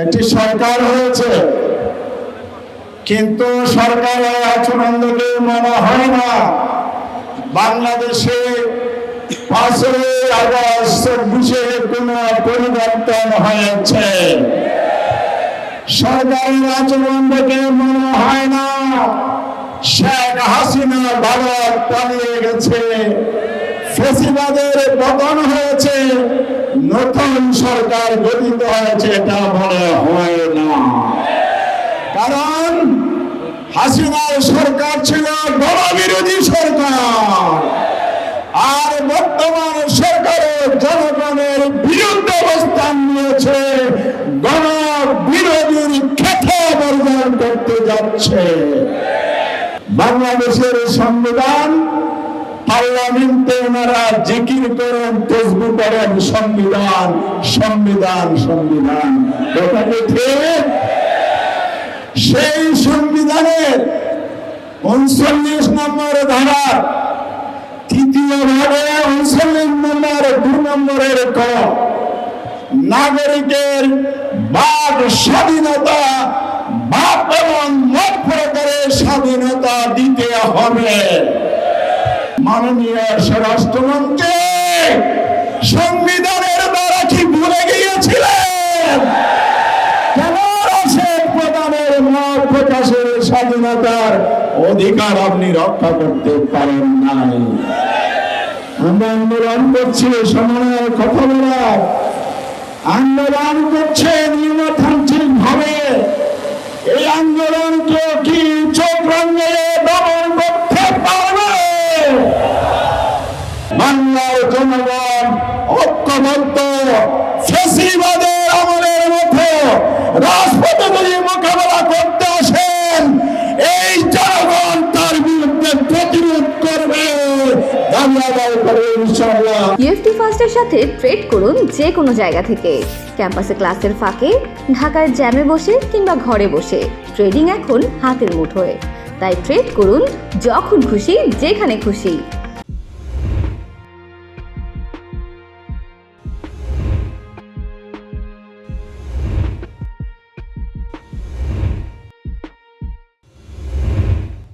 একটি সরকার হয়েছে, কিন্তু সরকারের আচরণ দেখে মনে হয় না বাংলাদেশে 5ই আগস্ট 26-এ কোনো পরিবর্তন হয়েছে। সরকারের আচরণ দেখে মনে হয় না শেখ হাসিনা ভারত পালিয়ে গেছে, ফ্যাসিবাদের পতন হয়েছে, নতুন সরকার গঠিত হয়েছে, এটা মনে হয় না। কারণ হাসিনার সরকার ছিল গণবিরোধী সরকার, আর বর্তমান সরকারের জনগণের বিরুদ্ধে অবস্থান নিয়েছে, গণবিরোধীর খেতে বর্জন করতে যাচ্ছে। বাংলাদেশের সংবিধান, পার্লামেন্টে ওনারা জিকির করেন, তসবিহ করেন, সংবিধান সংবিধান সংবিধান, কথা কি ঠিক? সেই সংবিধানের 39 নম্বর ধারা 3য় ভাগে 39 নম্বর 2 নম্বরের ক, নাগরিকের বাক স্বাধীনতা, বাক এবং মত প্রকারের স্বাধীনতা দিতে হবে। মাননীয় স্বরাষ্ট্রমন্ত্রী সংবিধানের দ্বারা কি ভুলে গিয়েছিলেন? কেন রাষ্ট্রের প্রধানের মত প্রকাশের স্বাধীনতার অধিকার আপনি রক্ষা করতে পারেন নাই? আমরা আন্দোলন করছি, সমন্বয়ের কথা বলার আন্দোলন করছে নিয়মতান্ত্রিক ভাবে। এই আন্দোলনকে কি চোখ রাঙিয়ে দমন করতে পারবে? বাংলার জনগণ ঐক্যবদ্ধ, ফ্যাসিবাদের আমলের মতো রাজপথে যদি মোকাবেলা করতে আসেন, এই জনগণ তার বিরুদ্ধে প্রতিরোধ করবে। ইউএফটি ফার্স্টের সাথে ট্রেড করুন যে কোনো জায়গা থেকে। ক্যাম্পাসে ক্লাসের ফাঁকে, ঢাকার জ্যামে বসে কিংবা ঘরে বসে, ট্রেডিং এখন হাতের মুঠোয়। তাই ট্রেড করুন যখন খুশি, যেখানে খুশি।